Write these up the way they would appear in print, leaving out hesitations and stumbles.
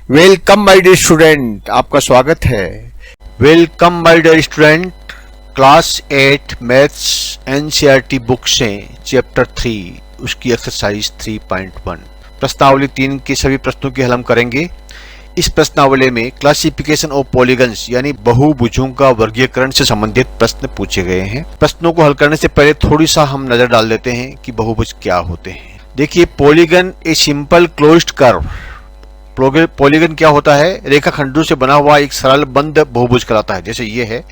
Welcome my dear student, आपका स्वागत है। Welcome my dear student, class 8 maths NCERT book से चैप्टर 3 उसकी एक्सरसाइज 3.1 प्रश्नावली 3 के सभी प्रश्नों की हल हम करेंगे। इस प्रश्नावली में क्लासिफिकेशन ऑफ पॉलीगन्स यानी बहुभुजों का वर्गीकरण से संबंधित प्रश्न पूछे गए हैं। प्रश्नों को हल करने से पहले थोड़ी सा हम नजर डाल देते हैं कि बहुभुज क्या होते हैं। देखिए, polygon a simple closed curve. Polygon क्या होता है? रेखाखंडों से बना हुआ एक सरल बंद बहुभुज कहलाता है। जैसे ये है,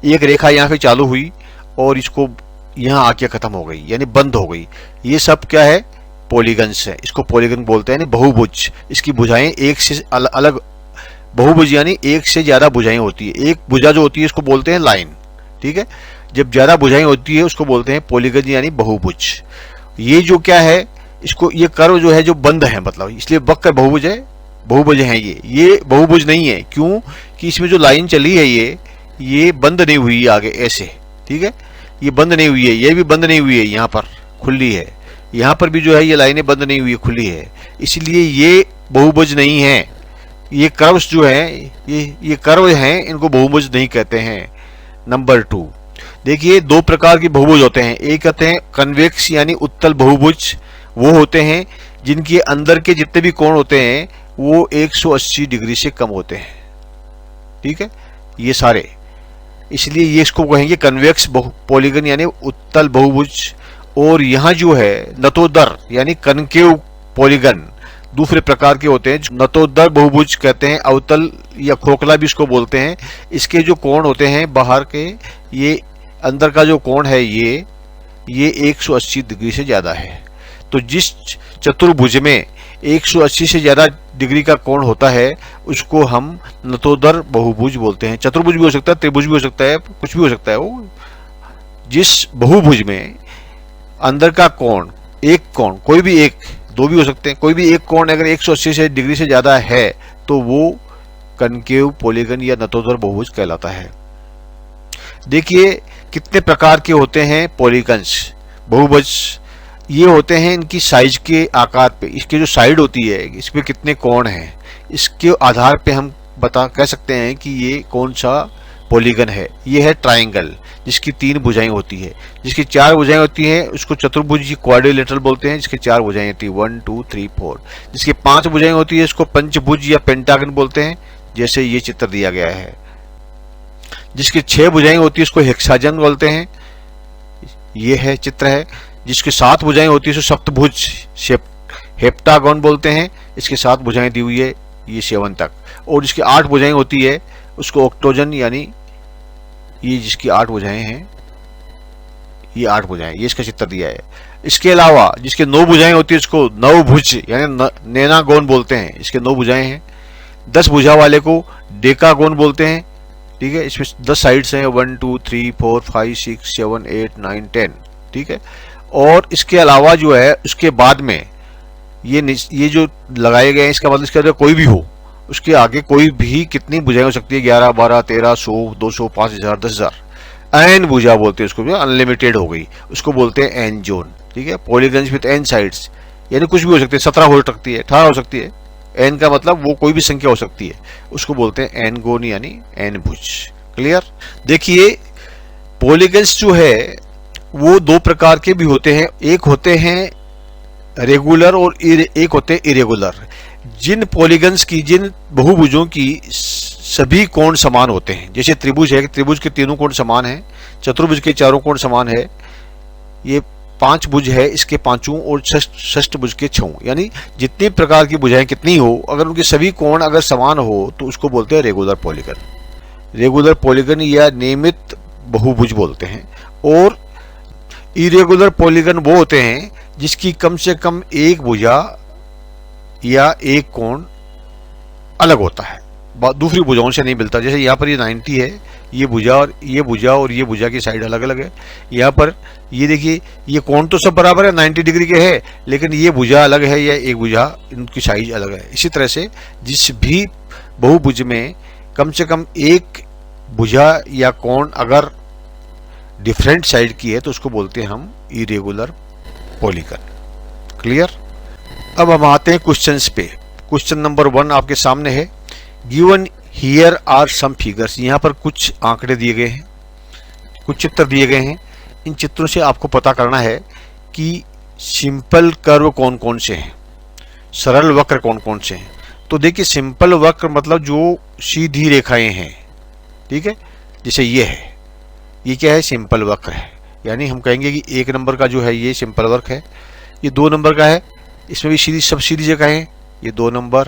एक रेखा यहाँ से चालू हुई और इसको यहाँ आके खत्म हो गई, यानी बंद हो गई। ये सब क्या है? पॉलीगन्स है। इसको पॉलीगन बोलते हैं, यानी बहुभुज। इसकी भुजाएं एक से अलग बहुभुज यानी एक से ज्यादा भुजाएं होती है। एक भुजा जो होती है इसको बोलते हैं लाइन, ठीक है। जब ज्यादा भुजाएं होती है उसको बोलते हैं पॉलीगन यानी बहुभुज। ये जो क्या है, इसको ये कर्व जो है जो बंद है, मतलब इसलिए वक्र बहुभुज है, बहुभुज है। ये बहुभुज नहीं है। क्यों? कि इसमें जो लाइन चली है ये बंद नहीं हुई आगे ऐसे, ठीक है। ये बंद नहीं हुई है, ये भी बंद नहीं हुई है, यहाँ पर खुली है। यहाँ पर भी जो है ये लाइनें बंद नहीं हुई है, खुली है। इसलिए ये बहुभुज नहीं है। ये कर्व्स जो है ये कर्व हैं, इनको बहुभुज नहीं कहते हैं। नंबर 2, देखिए दो प्रकार के बहुभुज होते हैं। एक कहते हैं कन्वेक्स यानी उत्तल बहुभुज। वो होते हैं जिनके अंदर के जितने भी कोण होते हैं वो 180 डिग्री से कम होते हैं, ठीक है, ये सारे। इसलिए ये इसको कहेंगे कन्वेक्स पॉलीगन यानी उत्तल बहुभुज। और यहाँ जो है नतोदर यानी कनकेव पॉलीगन दूसरे प्रकार के होते हैं। नतोदर बहुभुज कहते हैं, अवतल या खोखला भी इसको बोलते हैं। इसके जो कोण होते हैं बाहर के, ये अंदर का जो कोण है ये 180 डिग्री से ज्यादा है। तो जिस चतुर्भुज में 180 से ज्यादा डिग्री का कोण होता है उसको हम नतोदर बहुभुज बोलते हैं। चतुर्भुज भी हो सकता है, त्रिभुज भी हो सकता है, कुछ भी हो सकता है। वो जिस बहुभुज में अंदर का कोण, एक कोण, कोई भी एक, दो भी हो सकते हैं, कोई भी एक कोण अगर 180 से डिग्री से ज्यादा है तो वो कनकेव पॉलीगन या नतोदर बहुभुज कहलाता है। देखिए कितने प्रकार के होते हैं पॉलीगन्स, बहुभुज। ये होते हैं इनकी साइज के आकार पे, इसकी जो साइड होती है इस पे कितने कोण हैं, इसके आधार पे हम कह सकते हैं कि ये कौन सा पॉलीगन है। ये है ट्रायंगल जिसकी 3 भुजाएं होती है। जिसकी 4 भुजाएं होती हैं उसको चतुर्भुज क्वाड्रिलेटरल बोलते हैं। जिसकी 4 भुजाएं होती है 1 2 3 4। जिसकी 5 भुजाएं होती है इसको पंचभुज या पेंटागन बोलते हैं, जैसे ये चित्र दिया गया है। जिसकी 6 भुजाएं होती है उसको हेक्सागन बोलते हैं, ये है चित्र है। जिसके 7 भुजाएं होती है उसको सप्तभुज हेप्टागन बोलते हैं। इसके 7 भुजाएं दी हुई है, ये 7 तक। और जिसकी 8 भुजाएं होती है उसको ऑक्टोजन यानी ये जिसकी 8 भुजाएं हैं, ये 8 भुजाएं, ये इसका चित्र दिया है। इसके अलावा जिसके 9 भुजाएं होती है उसको नवभुज यानी नेनागोन बोलते हैं। इसके 9 भुजाएं हैं। 10 भुजा वाले को डेकागोन बोलते हैं, ठीक है। इसमें 10 साइड्स हैं, 1 2 3 4 5 6 7 8 9 10, ठीक है। और इसके अलावा जो है उसके बाद में ये जो लगाए गए हैं, इसका मतलब इसके अंदर कोई भी हो, उसके आगे कोई भी कितनी भुजाएं हो सकती है, 11 12 13 100 200 5000 10,000। एन भुजा बोलते हैं उसको, अनलिमिटेड हो गई, उसको बोलते हैं एन जोन, ठीक है। पॉलीगन्स विद एन साइड्स यानी कुछ भी हो सकती है, 17 हो सकती है, 18 हो सकती है। एन का मतलब वो कोई भी संख्या हो सकती है, उसको बोलते हैं एन गोन यानी एन भुज। क्लियर? देखिए पॉलीगन्स जो है वो 2 प्रकार के भी होते हैं। एक होते हैं रेगुलर और एक होते हैं इरेगुलर। जिन पॉलीगन्स की, जिन बहुभुजों की सभी कोण समान होते हैं, जैसे त्रिभुज है, त्रिभुज के तीनों कोण समान हैं, चतुर्भुज के चारों कोण समान है, ये 5 भुज है, इसके 5 और षष्ठभुज के 6, यानी जितनी प्रकार की भुजाएं कितनी हो, अगर उनके सभी कोण अगर समान हो तो उसको बोलते हैं रेगुलर पॉलीगन। रेगुलर पॉलीगन या नियमित बहुभुज बोलते हैं। और इरेगुलर पॉलीगन वो होते हैं जिसकी कम से कम एक भुजा या एक कोण अलग होता है, दूसरी भुजाओं से नहीं मिलता। जैसे यहाँ पर ये 90 है, ये भुजा और ये भुजा और ये भुजा की साइड अलग अलग है। यहाँ पर ये देखिए, ये कोण तो सब बराबर है, 90 डिग्री के है, लेकिन ये भुजा अलग है या एक भुजा, इनकी साइज अलग है। इसी तरह से जिस भी बहुभुज में कम से कम एक भुजा या कोण अगर डिफरेंट साइड की है तो उसको बोलते हैं हम इरेगुलर पॉलीगन। क्लियर? अब हम आते हैं क्वेश्चंस पे। क्वेश्चन नंबर 1 आपके सामने है। Given here are some figures, यहाँ पर कुछ आंकड़े दिए गए हैं, कुछ चित्र दिए गए हैं। इन चित्रों से आपको पता करना है कि सिंपल कर्व कौन कौन से हैं, सरल वक्र कौन कौन से हैं। तो देखिए सिंपल वक्र मतलब जो सीधी रेखाएं हैं, ठीक है, जैसे ये है, ये क्या है, सिंपल वक्र है। यानी हम कहेंगे कि 1 नंबर का जो है ये सिंपल वक्र है, ये 2 नंबर का है, इसमें भी सीधी सब सीधी जगह है, ये 2 नंबर,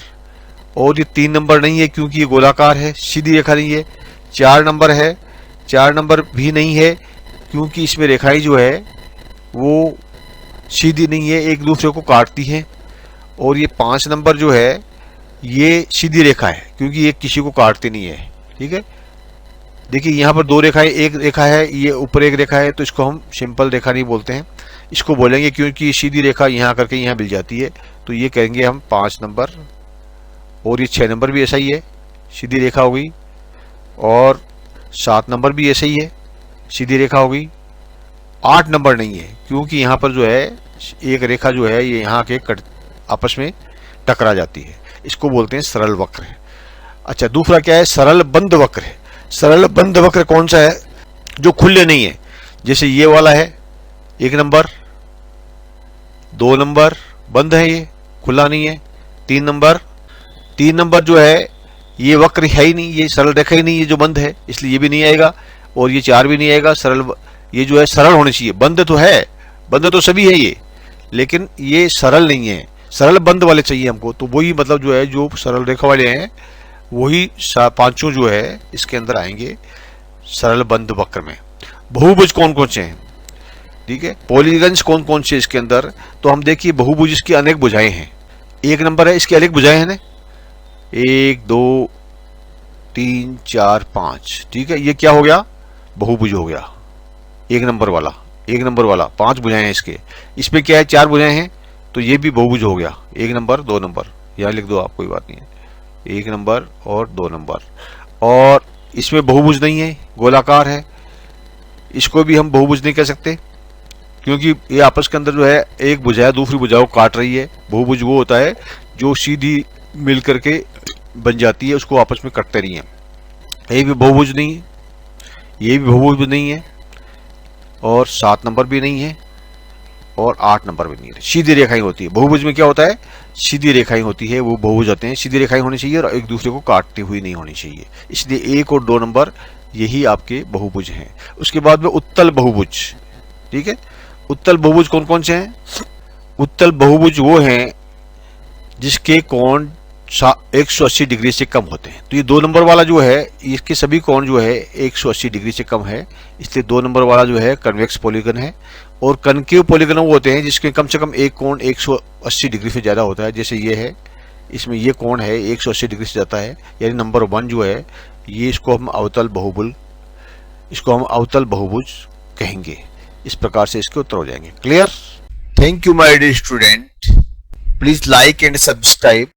और ये 3 नंबर नहीं है क्योंकि ये गोलाकार है, सीधी रेखा नहीं है। 4 नंबर है, 4 नंबर भी नहीं है क्योंकि इसमें रेखाएं जो है वो सीधी नहीं है, एक दूसरे को काटती हैं। और ये 5 नंबर जो है ये सीधी रेखा है क्योंकि ये किसी को काटती नहीं है, ठीक है। देखिए यहाँ पर 2 रेखाएं, एक रेखा है, ये ऊपर एक रेखा है, तो इसको हम सिंपल रेखा नहीं बोलते हैं, इसको बोलेंगे क्योंकि सीधी रेखा यहाँ करके यहाँ मिल जाती है, तो ये कहेंगे हम 5 नंबर। और ये 6 नंबर भी ऐसा ही है, सीधी रेखा हो गई। और 7 नंबर भी ऐसा ही है, सीधी रेखा हो गई। 8 नंबर नहीं है क्योंकि यहाँ पर जो है एक रेखा जो है ये यहाँ के आपस में टकरा जाती है, इसको बोलते हैं सरल वक्र है। अच्छा, दूसरा क्या है, सरल बंद वक्र है। सरल बंद वक्र कौन सा है, जो खुले नहीं है, जैसे ये वाला है 1 नंबर, 2 नंबर बंद है, ये खुला नहीं है। 3 नंबर जो है ये वक्र है ही नहीं, ये सरल रेखा ही नहीं, ये जो बंद है, इसलिए ये भी नहीं आएगा। और ये 4 भी नहीं आएगा। सरल, ये जो है सरल होनी चाहिए, बंद तो है, बंद तो सभी है ये, लेकिन ये सरल नहीं है, सरल बंद वाले चाहिए हमको। तो वही मतलब जो है जो सरल रेखा वाले हैं वही 5 जो है इसके अंदर आएंगे सरल बंद वक्र में। बहुभुज कौन कौन से हैं, ठीक है, पॉलीगन्स कौन कौन से इसके अंदर, तो हम देखिए बहुभुज इसकी अनेक भुजाएं हैं। 1 नंबर है, इसकी अनेक भुजाएं हैं ना, 1 2 3 4 5, ठीक है, ये क्या हो गया, बहुभुज हो गया। 1 नंबर वाला 5 भुजाएं हैं इसके। इसमें क्या है, 4 भुजाएं हैं, तो ये भी बहुभुज हो गया। 1 नंबर 2 नंबर, यहाँ लिख दो आप, कोई बात नहीं है, 1 नंबर और 2 नंबर। और इसमें बहुभुज नहीं है, गोलाकार है, इसको भी हम बहुभुज नहीं कह सकते क्योंकि ये आपस के अंदर जो है एक भुजा दूसरी भुजा को काट रही है। बहुभुज वो होता है जो सीधी मिल करके बन जाती है, उसको आपस में कटते नहीं है। ये भी बहुभुज नहीं है, ये भी बहुभुज नहीं है, और 7 नंबर भी नहीं है, और 8 नंबर भी नहीं है। सीधी रेखाएं होती है बहुभुज में, क्या होता है, सीधी रेखाएं होती है, वो बहुभुज होते हैं। सीधी रेखाएं होनी चाहिए और एक दूसरे को काटती हुई नहीं होनी चाहिए, इसलिए 1 और 2 नंबर यही आपके बहुभुज हैं। उसके बाद में उत्तल बहुभुज, ठीक है। उत्तल बहुभुज कौन कौन से हैं, उत्तल बहुभुज वो हैं जिसके कोण 180 डिग्री से कम होते हैं। तो ये 2 नंबर वाला जो है इसके सभी कोण जो है 180 डिग्री से कम है, इसलिए 2 नंबर वाला जो है कन्वेक्स पॉलीगन है। और कनकेव पॉलीगन वो होते हैं जिसके कम से कम एक कोण 180 डिग्री से ज्यादा होता है, जैसे ये है, इसमें ये कोण है 180 डिग्री से ज्यादा है, यानी नंबर 1 जो है ये, इसको हम अवतल बहुभुज कहेंगे। इस प्रकार से इसके उत्तर हो जाएंगे। Clear? Thank you, my dear student. Please like and subscribe